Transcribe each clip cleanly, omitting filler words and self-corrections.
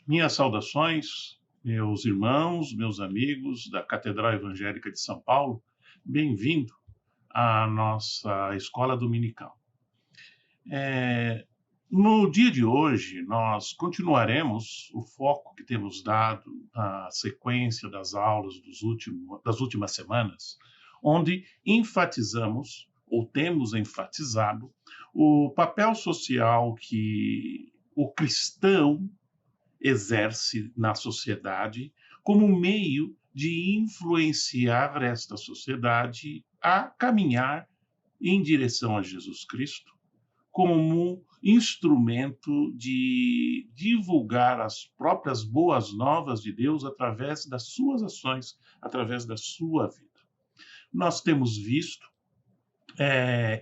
Minhas saudações, meus irmãos, meus amigos da Catedral Evangélica de São Paulo, bem-vindo à nossa escola dominical. No dia de hoje, nós continuaremos o foco que temos dado à sequência das aulas das últimas semanas, onde enfatizamos, ou temos enfatizado, o papel social que o cristão exerce na sociedade como meio de influenciar esta sociedade a caminhar em direção a Jesus Cristo, como instrumento de divulgar as próprias boas novas de Deus através das suas ações, através da sua vida. Nós temos visto,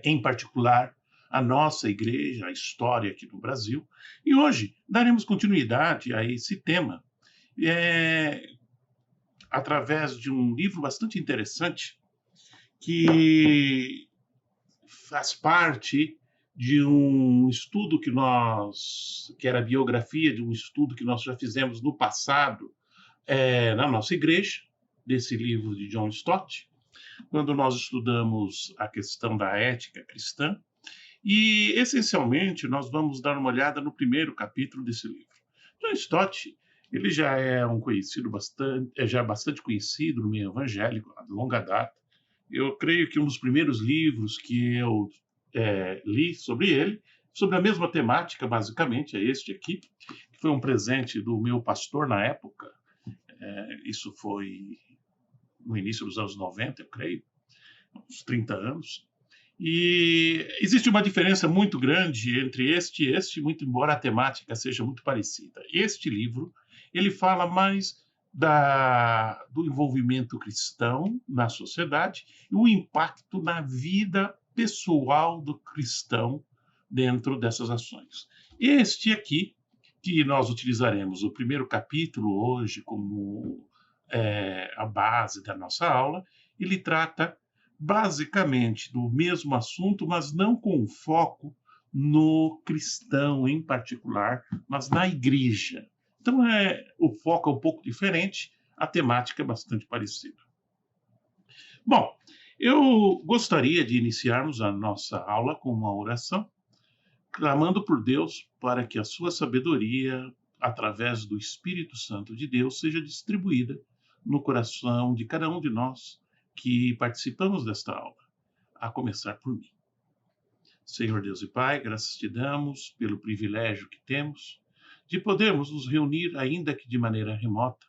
em particular, a nossa igreja, a história aqui no Brasil, e hoje daremos continuidade a esse tema através de um livro bastante interessante que faz parte de um estudo que era a biografia de um estudo que nós já fizemos no passado na nossa igreja, desse livro de John Stott, quando nós estudamos a questão da ética cristã. E, essencialmente, nós vamos dar uma olhada no primeiro capítulo desse livro. John Stott, ele já é bastante conhecido no meio evangélico, há longa data. Eu creio que um dos primeiros livros que eu li sobre ele, sobre a mesma temática, basicamente, é este aqui, que foi um presente do meu pastor na época. Isso foi no início dos anos 90, eu creio, uns 30 anos. E existe uma diferença muito grande entre este e este, muito embora a temática seja muito parecida. Este livro, ele fala mais do envolvimento cristão na sociedade e o impacto na vida pessoal do cristão dentro dessas ações. Este aqui, que nós utilizaremos o primeiro capítulo hoje como a base da nossa aula, ele trata basicamente do mesmo assunto, mas não com foco no cristão em particular, mas na igreja. Então, o foco é um pouco diferente, a temática é bastante parecida. Bom, eu gostaria de iniciarmos a nossa aula com uma oração, clamando por Deus para que a sua sabedoria, através do Espírito Santo de Deus, seja distribuída no coração de cada um de nós que participamos desta aula, a começar por mim. Senhor Deus e Pai, graças te damos pelo privilégio que temos de podermos nos reunir, ainda que de maneira remota,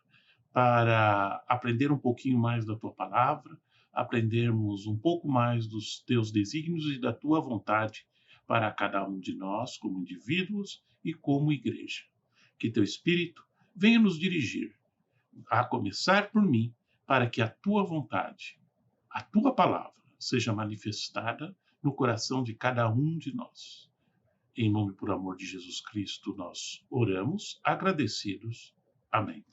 para aprender um pouquinho mais da tua palavra, aprendermos um pouco mais dos teus desígnios e da tua vontade para cada um de nós, como indivíduos e como igreja. Que teu Espírito venha nos dirigir, a começar por mim, para que a tua vontade, a tua palavra, seja manifestada no coração de cada um de nós. Em nome e por amor de Jesus Cristo, nós oramos, agradecidos. Amém.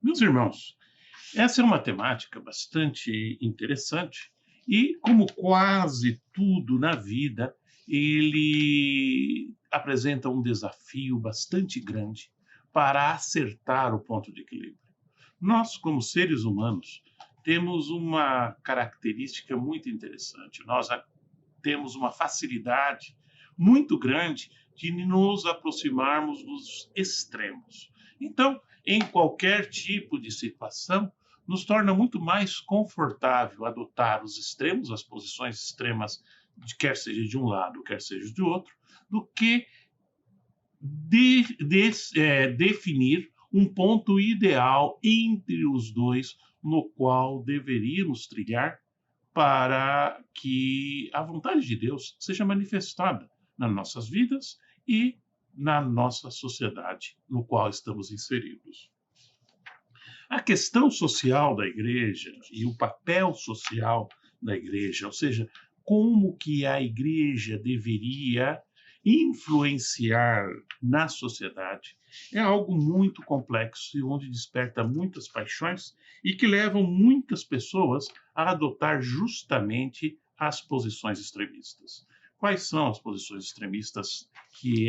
Meus irmãos, essa é uma temática bastante interessante e, como quase tudo na vida, ele apresenta um desafio bastante grande para acertar o ponto de equilíbrio. Nós, como seres humanos, temos uma característica muito interessante. Nós temos uma facilidade muito grande de nos aproximarmos dos extremos. Então, em qualquer tipo de situação, nos torna muito mais confortável adotar os extremos, as posições extremas, quer seja de um lado, quer seja de outro, do que definir um ponto ideal entre os dois, no qual deveríamos trilhar para que a vontade de Deus seja manifestada nas nossas vidas e na nossa sociedade no qual estamos inseridos. A questão social da igreja e o papel social da igreja, ou seja, como que a igreja deveria influenciar na sociedade é algo muito complexo e onde desperta muitas paixões e que levam muitas pessoas a adotar justamente as posições extremistas. Quais são as posições extremistas que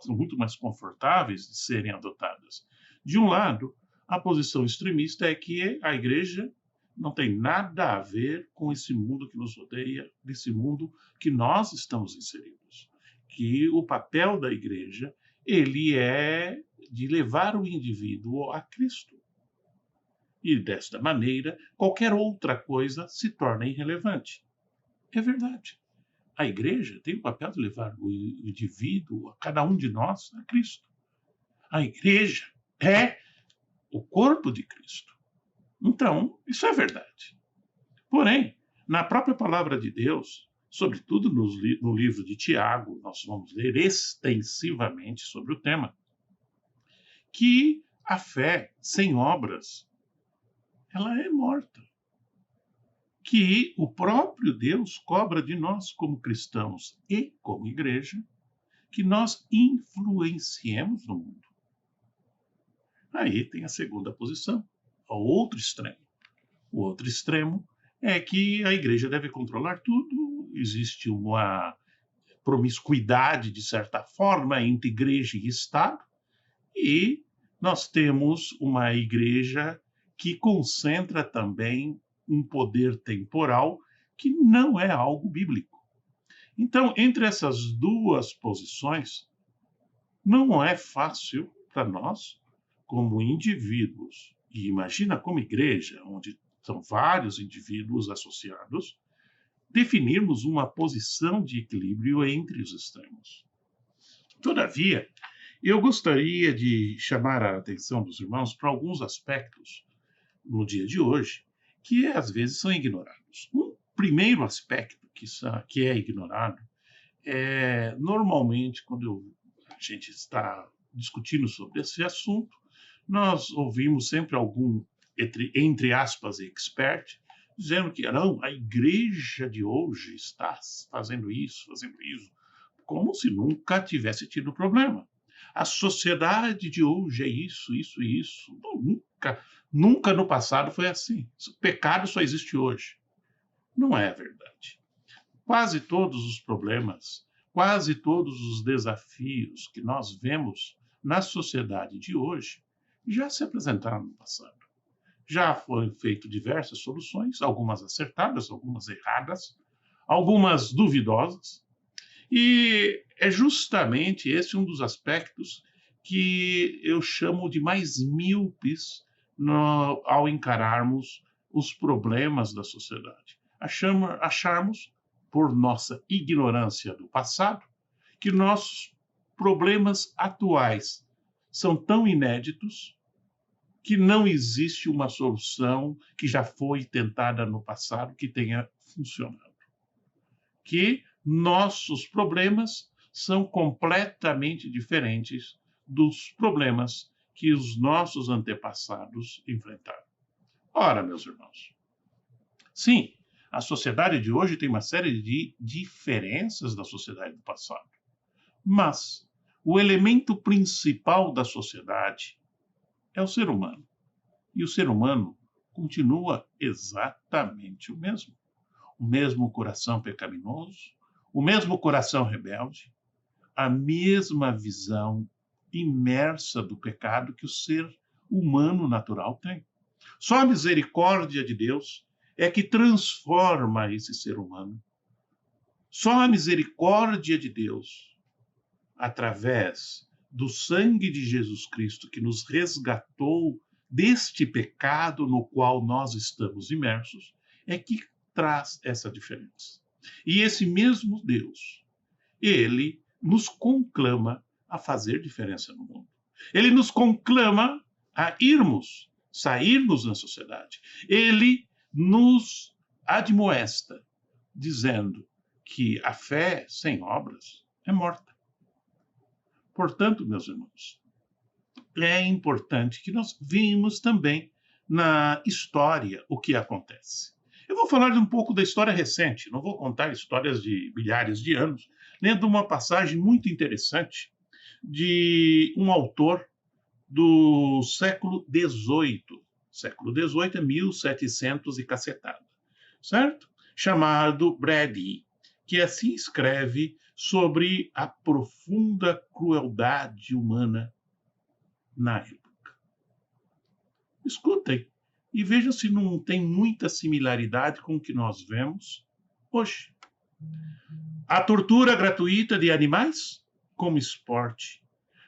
são muito mais confortáveis de serem adotadas? De um lado, a posição extremista é que a igreja não tem nada a ver com esse mundo que nos rodeia, desse mundo que nós estamos inseridos. Que o papel da igreja, ele é de levar o indivíduo a Cristo. E desta maneira, qualquer outra coisa se torna irrelevante. É verdade. A igreja tem o papel de levar o indivíduo, a cada um de nós, a Cristo. A igreja é o corpo de Cristo. Então, isso é verdade. Porém, na própria palavra de Deus, sobretudo no livro de Tiago, nós vamos ler extensivamente sobre o tema, que a fé sem obras, ela é morta. Que o próprio Deus cobra de nós como cristãos e como igreja, que nós influenciemos no mundo. Aí tem a segunda posição, o outro extremo. O outro extremo é que a igreja deve controlar tudo, existe uma promiscuidade, de certa forma, entre igreja e Estado, e nós temos uma igreja que concentra também um poder temporal que não é algo bíblico. Então, entre essas duas posições, não é fácil para nós, como indivíduos, e imagina como igreja, onde são vários indivíduos associados, definirmos uma posição de equilíbrio entre os extremos. Todavia, eu gostaria de chamar a atenção dos irmãos para alguns aspectos no dia de hoje que às vezes são ignorados. Um primeiro aspecto que é ignorado é, normalmente, quando a gente está discutindo sobre esse assunto, nós ouvimos sempre algum, entre aspas, expert, dizendo que não, a igreja de hoje está fazendo isso, como se nunca tivesse tido problema. A sociedade de hoje é isso, isso e isso. Não, nunca no passado foi assim. O pecado só existe hoje. Não é verdade. Quase todos os problemas, quase todos os desafios que nós vemos na sociedade de hoje já se apresentaram no passado. Já foram feitas diversas soluções, algumas acertadas, algumas erradas, algumas duvidosas, e é justamente esse um dos aspectos que eu chamo de mais míopes ao encararmos os problemas da sociedade. Acharmos, por nossa ignorância do passado, que nossos problemas atuais são tão inéditos que não existe uma solução que já foi tentada no passado que tenha funcionado. Que nossos problemas são completamente diferentes dos problemas que os nossos antepassados enfrentaram. Ora, meus irmãos, sim, a sociedade de hoje tem uma série de diferenças da sociedade do passado, mas o elemento principal da sociedade é o ser humano. E o ser humano continua exatamente o mesmo. O mesmo coração pecaminoso, o mesmo coração rebelde, a mesma visão imersa do pecado que o ser humano natural tem. Só a misericórdia de Deus é que transforma esse ser humano. Só a misericórdia de Deus, através do sangue de Jesus Cristo que nos resgatou deste pecado no qual nós estamos imersos, é que traz essa diferença. E esse mesmo Deus, ele nos conclama a fazer diferença no mundo. Ele nos conclama a sairmos na sociedade. Ele nos admoesta, dizendo que a fé sem obras é morta. Portanto, meus irmãos, é importante que nós vimos também na história o que acontece. Eu vou falar um pouco da história recente, não vou contar histórias de milhares de anos, lendo uma passagem muito interessante de um autor do século XVIII é 1700 e cacetada, certo? Chamado Brady, que assim escreve sobre a profunda crueldade humana na época. Escutem e vejam se não tem muita similaridade com o que nós vemos hoje. A tortura gratuita de animais como esporte,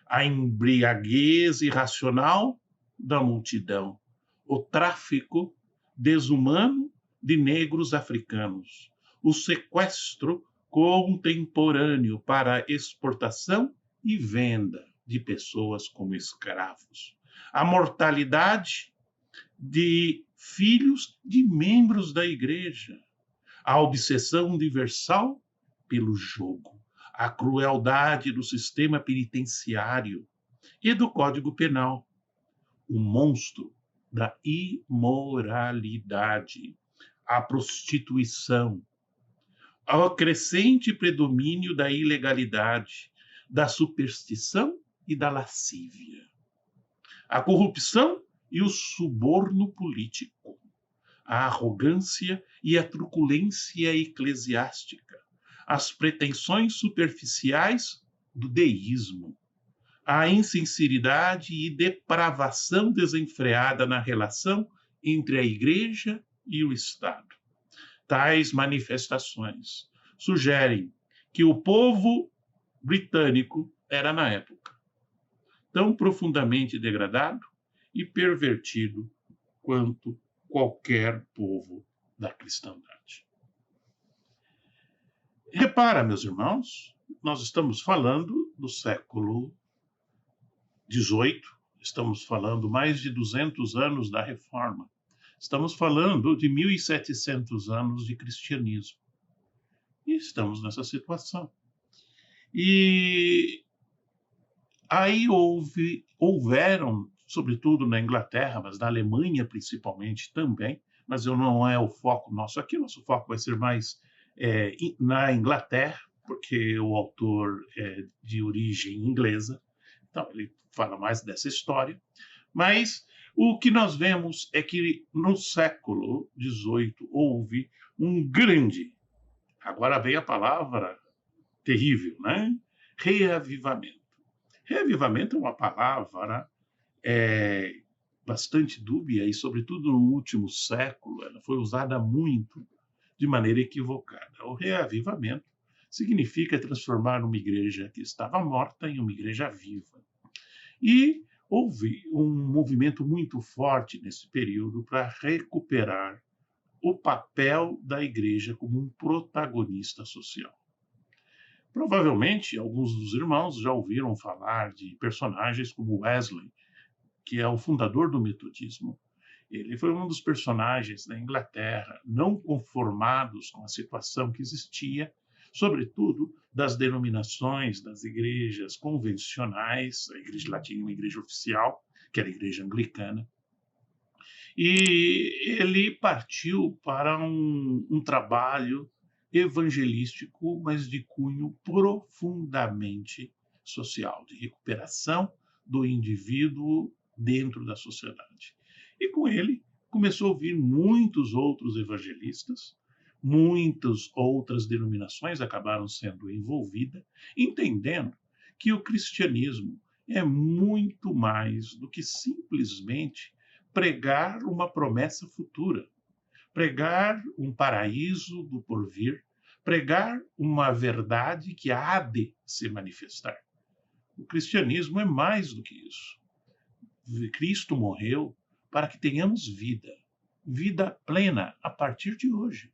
a embriaguez irracional da multidão, o tráfico desumano de negros africanos, o sequestro contemporâneo para exportação e venda de pessoas como escravos, a mortalidade de filhos de membros da igreja, a obsessão universal pelo jogo, a crueldade do sistema penitenciário e do Código Penal, o monstro da imoralidade, a prostituição, ao crescente predomínio da ilegalidade, da superstição e da lascívia, a corrupção e o suborno político, a arrogância e a truculência eclesiástica, as pretensões superficiais do deísmo, a insinceridade e depravação desenfreada na relação entre a Igreja e o Estado. Tais manifestações sugerem que o povo britânico era, na época, tão profundamente degradado e pervertido quanto qualquer povo da cristandade. Repara, meus irmãos, nós estamos falando do século XVIII, estamos falando mais de 200 anos da Reforma, estamos falando de 1.700 anos de cristianismo. E estamos nessa situação. E aí houveram, sobretudo na Inglaterra, mas na Alemanha principalmente também, mas não é o foco nosso aqui, nosso foco vai ser mais na Inglaterra, porque o autor é de origem inglesa, então ele fala mais dessa história. Mas o que nós vemos é que no século XVIII houve um grande, agora vem a palavra terrível, né? Reavivamento. Reavivamento é uma palavra bastante dúbia e, sobretudo, no último século, ela foi usada muito de maneira equivocada. O reavivamento significa transformar uma igreja que estava morta em uma igreja viva. E houve um movimento muito forte nesse período para recuperar o papel da igreja como um protagonista social. Provavelmente, alguns dos irmãos já ouviram falar de personagens como Wesley, que é o fundador do metodismo. Ele foi um dos personagens da Inglaterra não conformados com a situação que existia, sobretudo das denominações das igrejas convencionais. A igreja lá tinha uma igreja oficial, que era a igreja anglicana, e ele partiu para um trabalho evangelístico, mas de cunho profundamente social, de recuperação do indivíduo dentro da sociedade. E com ele começou a vir muitos outros evangelistas, muitas outras denominações acabaram sendo envolvidas, entendendo que o cristianismo é muito mais do que simplesmente pregar uma promessa futura, pregar um paraíso do porvir, pregar uma verdade que há de se manifestar. O cristianismo é mais do que isso. Cristo morreu para que tenhamos vida, vida plena a partir de hoje.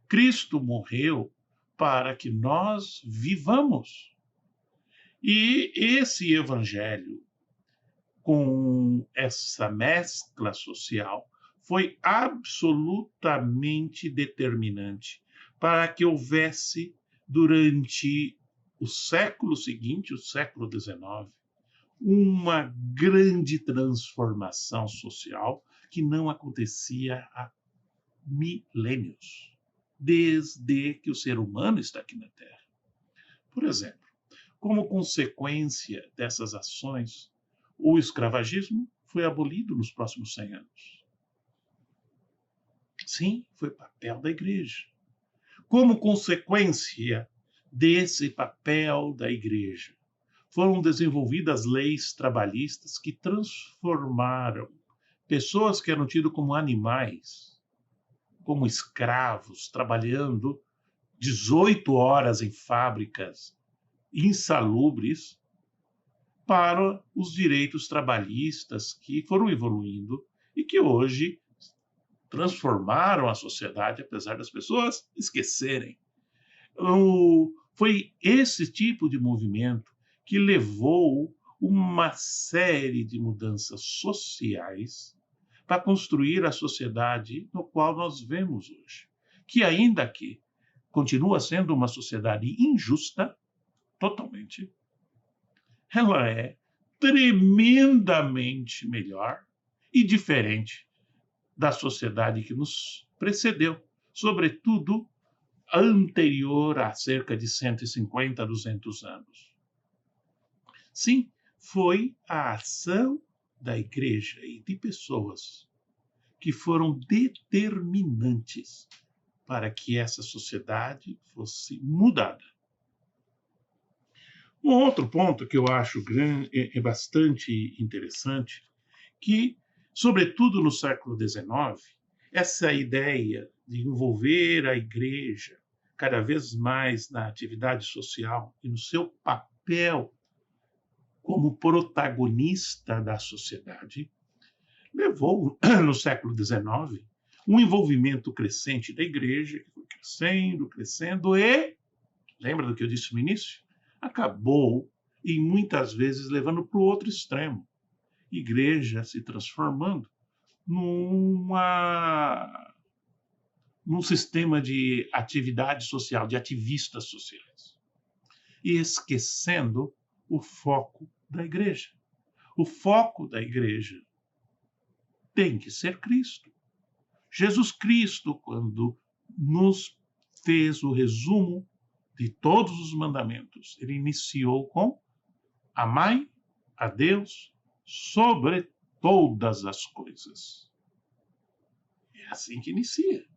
Cristo morreu para que nós vivamos. E esse evangelho, com essa mescla social, foi absolutamente determinante para que houvesse, durante o século seguinte, o século XIX, uma grande transformação social que não acontecia há milênios, desde que o ser humano está aqui na Terra. Por exemplo, como consequência dessas ações, o escravagismo foi abolido nos próximos 100 anos. Sim, foi papel da igreja. Como consequência desse papel da igreja, foram desenvolvidas leis trabalhistas que transformaram pessoas que eram tidas como animais, como escravos, trabalhando 18 horas em fábricas insalubres, para os direitos trabalhistas que foram evoluindo e que hoje transformaram a sociedade, apesar das pessoas esquecerem. Foi esse tipo de movimento que levou uma série de mudanças sociais para construir a sociedade no qual nós vemos hoje, que ainda que continua sendo uma sociedade injusta, totalmente, ela é tremendamente melhor e diferente da sociedade que nos precedeu, sobretudo anterior a cerca de 150, 200 anos. Sim, foi a ação da igreja e de pessoas que foram determinantes para que essa sociedade fosse mudada. Um outro ponto que eu acho bastante interessante, que, sobretudo no século XIX, essa ideia de envolver a igreja cada vez mais na atividade social e no seu papel como protagonista da sociedade, levou, no século XIX, um envolvimento crescente da igreja, que foi crescendo, crescendo, e, lembra do que eu disse no início? Acabou, e muitas vezes, levando para o outro extremo. Igreja se transformando num sistema de atividade social, de ativistas sociais, e esquecendo o foco da igreja. O foco da igreja tem que ser Cristo. Jesus Cristo, quando nos fez o resumo de todos os mandamentos, ele iniciou com: amai a Deus sobre todas as coisas. É assim que inicia.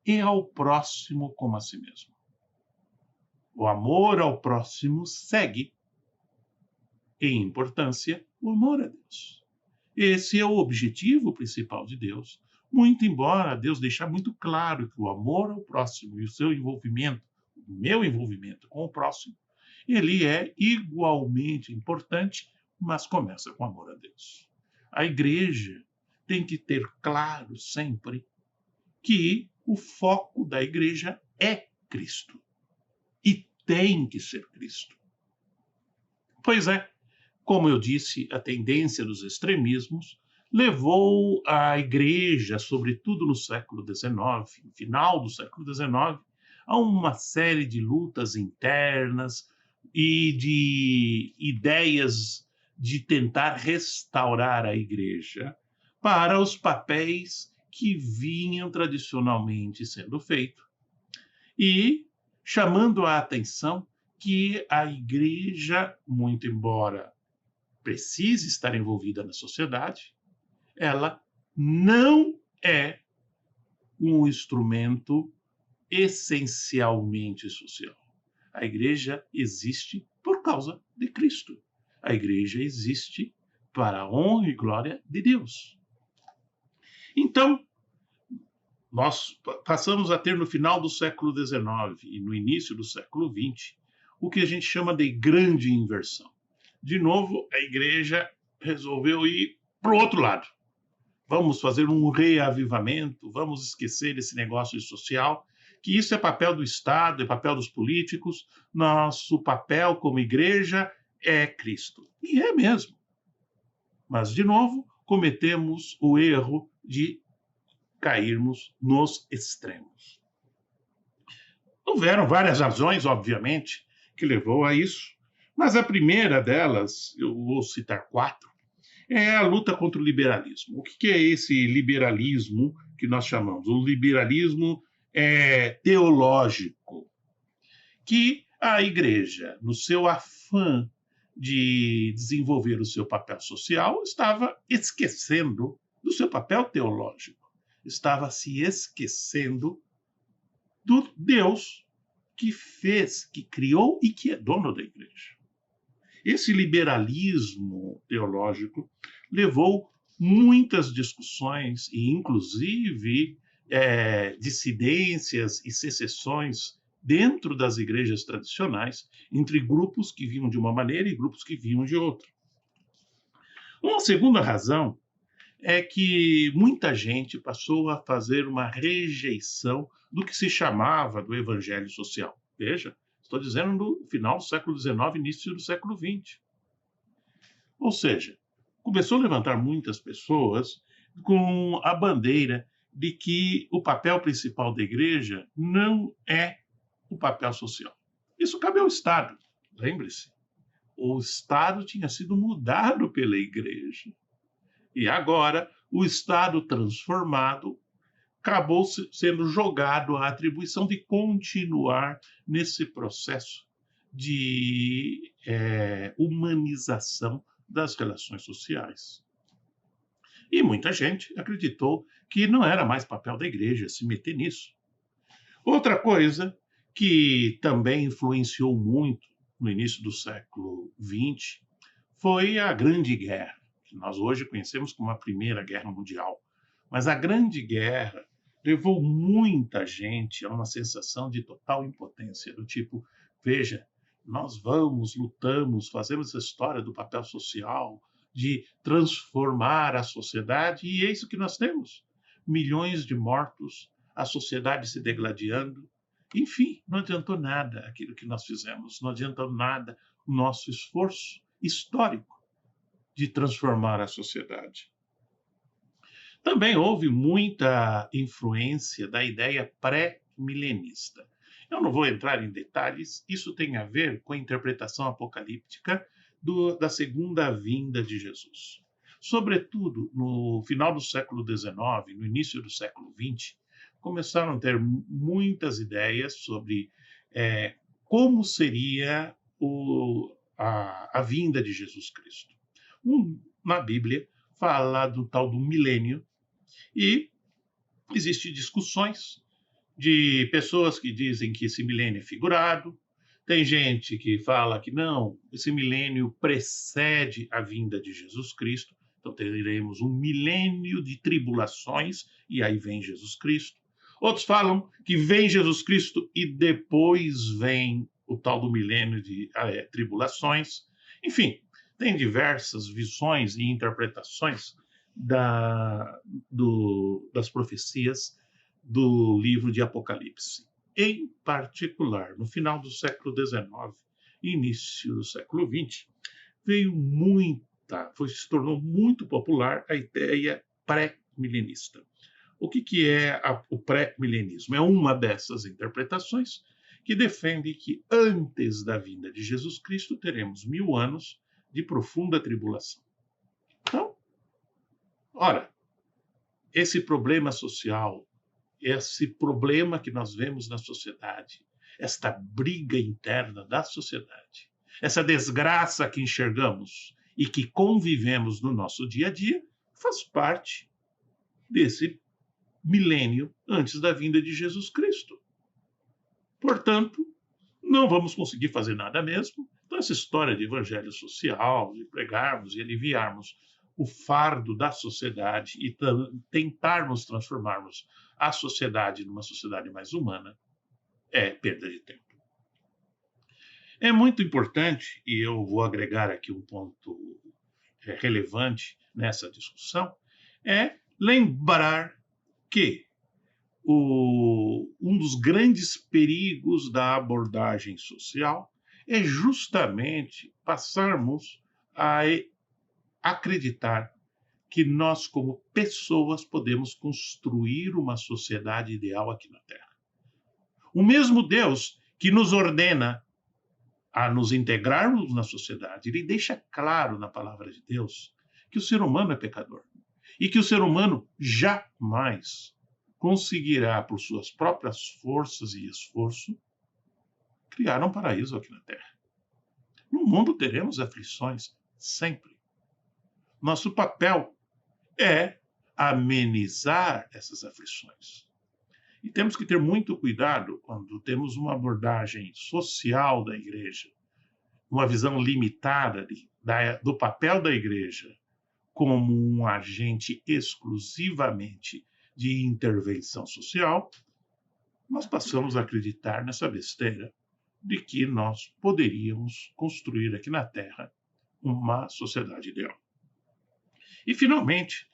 E ao próximo como a si mesmo. O amor ao próximo segue, em importância, o amor a Deus. Esse é o objetivo principal de Deus, muito embora Deus deixe muito claro que o amor ao próximo e o seu envolvimento, o meu envolvimento com o próximo, ele é igualmente importante, mas começa com amor a Deus. A igreja tem que ter claro sempre que o foco da igreja é Cristo. E tem que ser Cristo. Pois é, como eu disse, a tendência dos extremismos levou a igreja, sobretudo no século XIX, no final do século XIX, a uma série de lutas internas e de ideias de tentar restaurar a igreja para os papéis que vinham tradicionalmente sendo feitos, e chamando a atenção que a igreja, muito embora precise estar envolvida na sociedade, ela não é um instrumento essencialmente social. A igreja existe por causa de Cristo. A igreja existe para a honra e glória de Deus. Então, nós passamos a ter no final do século XIX e no início do século XX o que a gente chama de grande inversão. De novo, a igreja resolveu ir para o outro lado. Vamos fazer um reavivamento, vamos esquecer esse negócio social, que isso é papel do Estado, é papel dos políticos, nosso papel como igreja é Cristo. E é mesmo. Mas, de novo, cometemos o erro de cairmos nos extremos. Houveram várias razões, obviamente, que levou a isso, mas a primeira delas, eu vou citar 4, é a luta contra o liberalismo. O que é esse liberalismo que nós chamamos? O liberalismo teológico, que A igreja, no seu afã de desenvolver o seu papel social, estava esquecendo do seu papel teológico, estava se esquecendo do Deus que fez, que criou e que é dono da igreja. Esse liberalismo teológico levou muitas discussões e, inclusive, dissidências e secessões dentro das igrejas tradicionais entre grupos que vinham de uma maneira e grupos que vinham de outra. Uma segunda razão é que muita gente passou a fazer uma rejeição do que se chamava do evangelho social. Veja, estou dizendo no final do século XIX, início do século XX. Ou seja, começou a levantar muitas pessoas com a bandeira de que o papel principal da igreja não é o papel social. Isso cabe ao Estado, lembre-se. O Estado tinha sido mudado pela igreja. E agora, o Estado transformado acabou sendo jogado a atribuição de continuar nesse processo de humanização das relações sociais. E muita gente acreditou que não era mais papel da igreja se meter nisso. Outra coisa que também influenciou muito no início do século XX foi a Grande Guerra, que nós hoje conhecemos como a Primeira Guerra Mundial. Mas a Grande Guerra levou muita gente a uma sensação de total impotência, do tipo, veja, nós vamos, lutamos, fazemos essa história do papel social, de transformar a sociedade, e é isso que nós temos. Milhões de mortos, a sociedade se degladiando. Enfim, não adiantou nada aquilo que nós fizemos, não adiantou nada o nosso esforço histórico de transformar a sociedade. Também houve muita influência da ideia pré-milenista. Eu não vou entrar em detalhes, isso tem a ver com a interpretação apocalíptica da segunda vinda de Jesus. Sobretudo, no final do século XIX, no início do século XX, começaram a ter muitas ideias sobre como seria a vinda de Jesus Cristo. Na Bíblia, fala do tal do milênio, e existem discussões de pessoas que dizem que esse milênio é figurado, tem gente que fala que não, esse milênio precede a vinda de Jesus Cristo, então teremos um milênio de tribulações e aí vem Jesus Cristo. Outros falam que vem Jesus Cristo e depois vem o tal do milênio de tribulações. Enfim, tem diversas visões e interpretações das profecias do livro de Apocalipse. Em particular, no final do século XIX e início do século XX, se tornou muito popular a ideia pré-milenista. O que é o pré-milenismo? É uma dessas interpretações que defende que antes da vinda de Jesus Cristo teremos 1000 anos de profunda tribulação. Então, ora, esse problema social, esse problema que nós vemos na sociedade, esta briga interna da sociedade, essa desgraça que enxergamos e que convivemos no nosso dia a dia, faz parte desse milênio antes da vinda de Jesus Cristo. Portanto, não vamos conseguir fazer nada mesmo. Então, essa história de evangelho social, de pregarmos e aliviarmos o fardo da sociedade e tentarmos transformarmos a sociedade numa sociedade mais humana, é perda de tempo. É muito importante, e eu vou agregar aqui um ponto relevante nessa discussão, é lembrar que um dos grandes perigos da abordagem social é justamente passarmos a acreditar que nós, como pessoas, podemos construir uma sociedade ideal aqui na Terra. O mesmo Deus que nos ordena a nos integrarmos na sociedade, ele deixa claro na palavra de Deus que o ser humano é pecador e que o ser humano jamais conseguirá, por suas próprias forças e esforço, criar um paraíso aqui na Terra. No mundo teremos aflições, sempre. Nosso papel é amenizar essas aflições. E temos que ter muito cuidado quando temos uma abordagem social da igreja, uma visão limitada do papel da igreja como um agente exclusivamente de intervenção social, nós passamos a acreditar nessa besteira de que nós poderíamos construir aqui na Terra uma sociedade ideal. E, finalmente,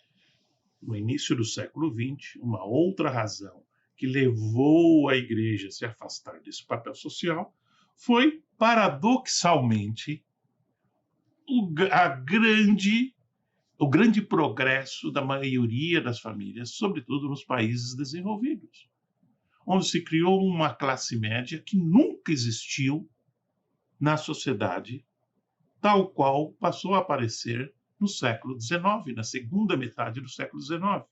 no início do século XX, uma outra razão que levou a igreja a se afastar desse papel social foi, paradoxalmente, o grande progresso da maioria das famílias, sobretudo nos países desenvolvidos, onde se criou uma classe média que nunca existiu na sociedade, tal qual passou a aparecer no século XIX, na segunda metade do século XIX.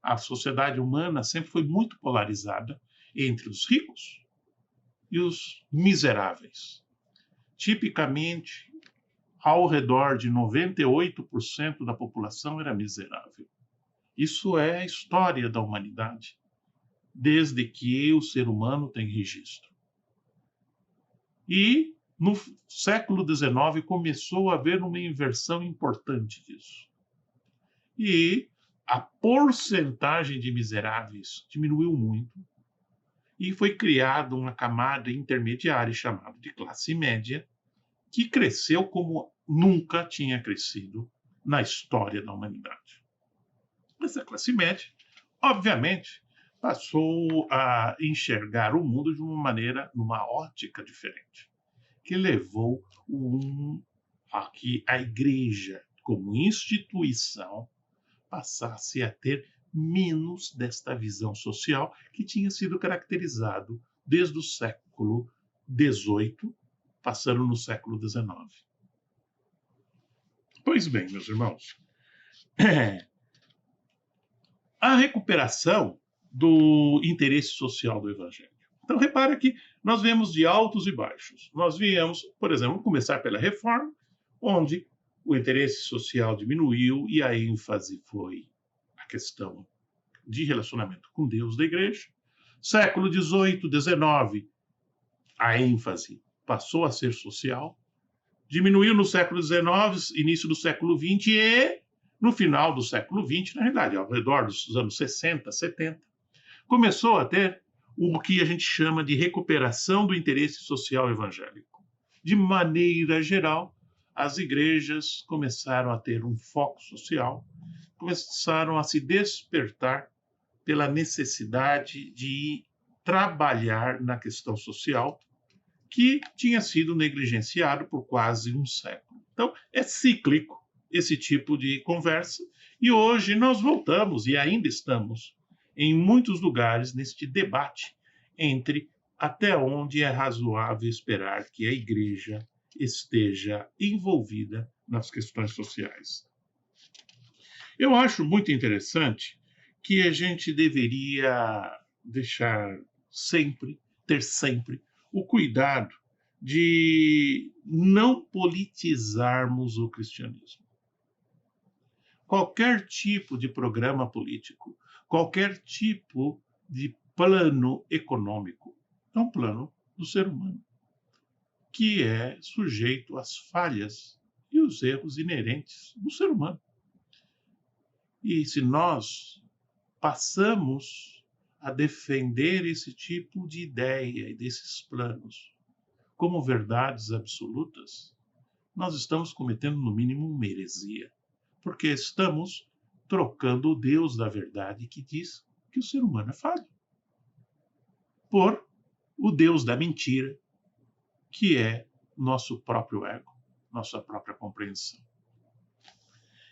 A sociedade humana sempre foi muito polarizada entre os ricos e os miseráveis. Tipicamente, ao redor de 98% da população era miserável. Isso é a história da humanidade, desde que o ser humano tem registro. E no século XIX começou a haver uma inversão importante disso. E a porcentagem de miseráveis diminuiu muito e foi criada uma camada intermediária chamada de classe média, que cresceu como nunca tinha crescido na história da humanidade. Essa classe média, obviamente, passou a enxergar o mundo de uma maneira, numa ótica diferente, que levou a que a igreja, como instituição, passasse a ter menos desta visão social que tinha sido caracterizado desde o século XVIII, passando no século XIX. Pois bem, meus irmãos, a recuperação do interesse social do Evangelho. Então, repara que nós vemos de altos e baixos. Nós viemos, por exemplo, começar pela Reforma, onde o interesse social diminuiu e a ênfase foi a questão de relacionamento com Deus da igreja. Século XVIII, XIX, a ênfase passou a ser social. Diminuiu no século XIX, início do século XX e no final do século XX, na realidade, ao redor dos anos 60, 70, começou a ter o que a gente chama de recuperação do interesse social evangélico. De maneira geral, as igrejas começaram a ter um foco social, começaram a se despertar pela necessidade de trabalhar na questão social, que tinha sido negligenciado por quase um século. Então, é cíclico esse tipo de conversa, e hoje nós voltamos, e ainda estamos, em muitos lugares, neste debate entre até onde é razoável esperar que a igreja esteja envolvida nas questões sociais. Eu acho muito interessante que a gente deveria ter sempre o cuidado de não politizarmos o cristianismo. Qualquer tipo de programa político, qualquer tipo de plano econômico, é um plano do ser humano, que é sujeito às falhas e os erros inerentes do ser humano. E se nós passamos a defender esse tipo de ideia e desses planos como verdades absolutas, nós estamos cometendo, no mínimo, uma heresia, porque estamos trocando o Deus da verdade que diz que o ser humano é falho por o Deus da mentira, que é nosso próprio ego, nossa própria compreensão.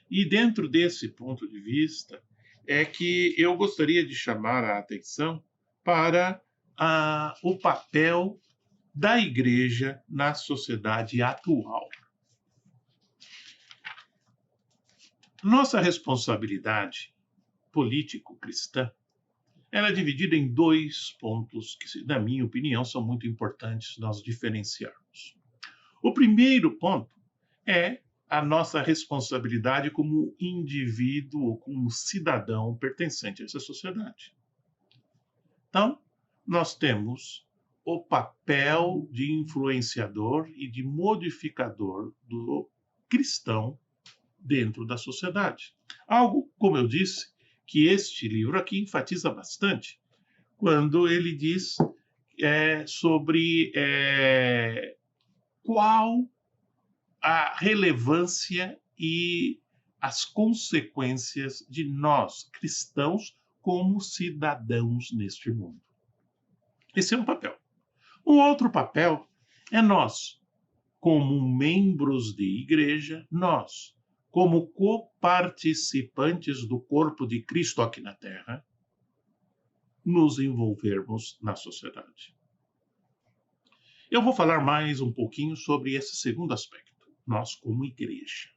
E dentro desse ponto de vista é que eu gostaria de chamar a atenção para o papel da igreja na sociedade atual. Nossa responsabilidade político-cristã ela é dividida em dois pontos que, na minha opinião, são muito importantes nós diferenciarmos. O primeiro ponto é a nossa responsabilidade como indivíduo ou como cidadão pertencente a essa sociedade. Então, nós temos o papel de influenciador e de modificador do cristão dentro da sociedade. Algo, como eu disse, que este livro aqui enfatiza bastante, quando ele diz sobre qual a relevância e as consequências de nós, cristãos, como cidadãos neste mundo. Esse é um papel. Um outro papel é nós, como membros de igreja, nós, como coparticipantes do corpo de Cristo aqui na Terra, nos envolvermos na sociedade. Eu vou falar mais um pouquinho sobre esse segundo aspecto. Nós, como igreja.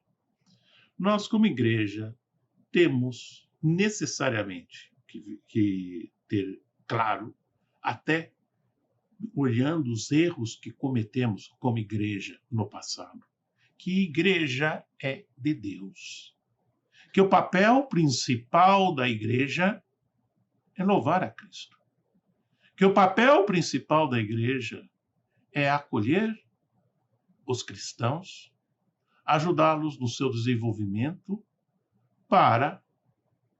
Nós, como igreja, temos necessariamente que ter claro, até olhando os erros que cometemos como igreja no passado, que igreja é de Deus. Que o papel principal da igreja é louvar a Cristo. Que o papel principal da igreja é acolher os cristãos, ajudá-los no seu desenvolvimento para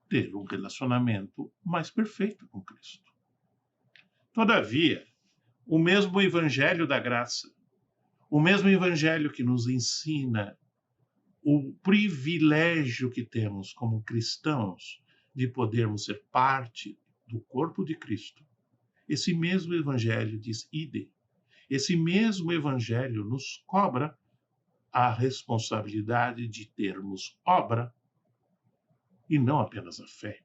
ter um relacionamento mais perfeito com Cristo. Todavia, o mesmo evangelho da graça, o mesmo evangelho que nos ensina o privilégio que temos como cristãos de podermos ser parte do corpo de Cristo, esse mesmo evangelho diz ide. Esse mesmo evangelho nos cobra a responsabilidade de termos obra e não apenas a fé,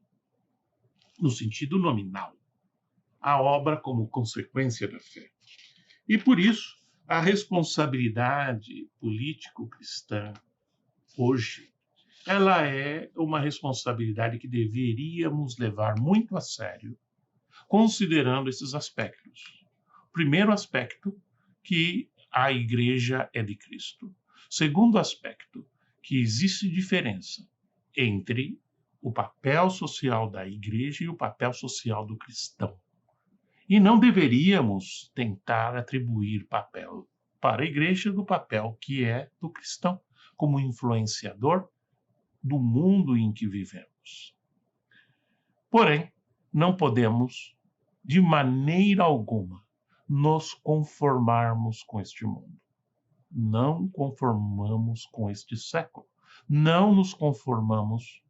no sentido nominal, a obra como consequência da fé. E por isso, a responsabilidade político-cristã hoje, ela é uma responsabilidade que deveríamos levar muito a sério, considerando esses aspectos. Primeiro aspecto, que a igreja é de Cristo. Segundo aspecto, que existe diferença entre o papel social da igreja e o papel social do cristão. E não deveríamos tentar atribuir papel para a igreja do papel que é do cristão, como influenciador do mundo em que vivemos. Porém, não podemos, de maneira alguma, nos conformarmos com este mundo. Não conformamos com este século. Não nos conformamos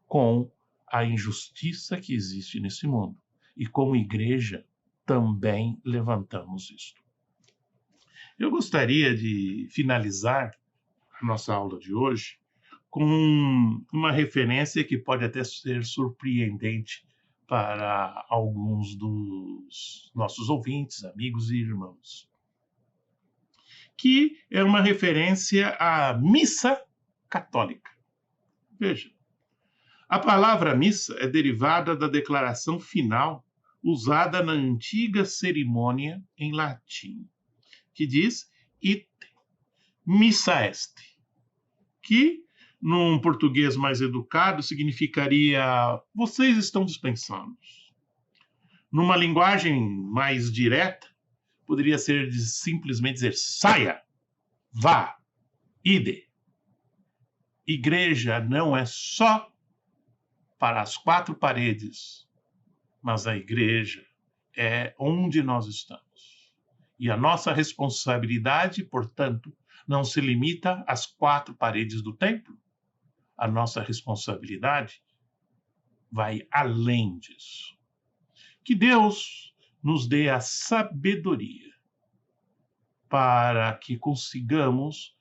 com a injustiça que existe nesse mundo. E como igreja, também levantamos isto. Eu gostaria de finalizar a nossa aula de hoje com uma referência que pode até ser surpreendente para alguns dos nossos ouvintes, amigos e irmãos, que é uma referência à missa católica. Veja, a palavra missa é derivada da declaração final usada na antiga cerimônia em latim, que diz ite missa est, que num português mais educado significaria vocês estão dispensados. Numa linguagem mais direta, poderia ser de simplesmente dizer saia, vá, ide. Igreja não é só para as quatro paredes, mas a igreja é onde nós estamos. E a nossa responsabilidade, portanto, não se limita às quatro paredes do templo. A nossa responsabilidade vai além disso. Que Deus nos dê a sabedoria para que consigamos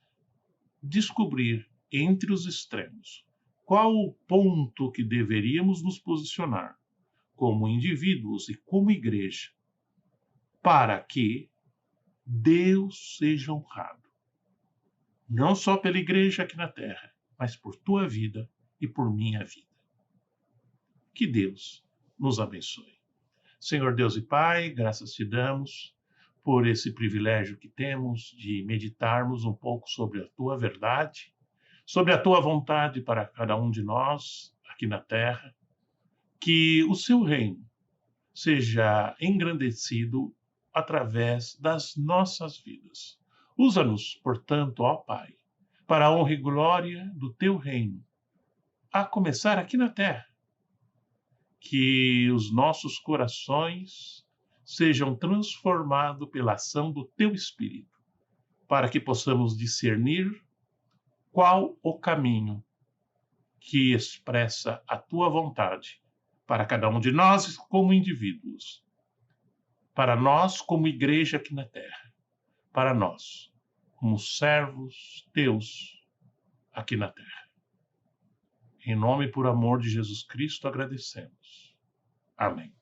descobrir entre os extremos qual o ponto que deveríamos nos posicionar como indivíduos e como igreja para que Deus seja honrado. Não só pela igreja aqui na terra, mas por tua vida e por minha vida. Que Deus nos abençoe. Senhor Deus e Pai, graças te damos por esse privilégio que temos de meditarmos um pouco sobre a tua verdade, sobre a tua vontade para cada um de nós aqui na terra, que o seu reino seja engrandecido através das nossas vidas. Usa-nos, portanto, ó Pai, para a honra e glória do teu reino, a começar aqui na terra. Que os nossos corações sejam transformados pela ação do teu Espírito, para que possamos discernir qual o caminho que expressa a tua vontade para cada um de nós como indivíduos, para nós como igreja aqui na terra, para nós como servos teus aqui na terra. Em nome e por amor de Jesus Cristo agradecemos. Amém.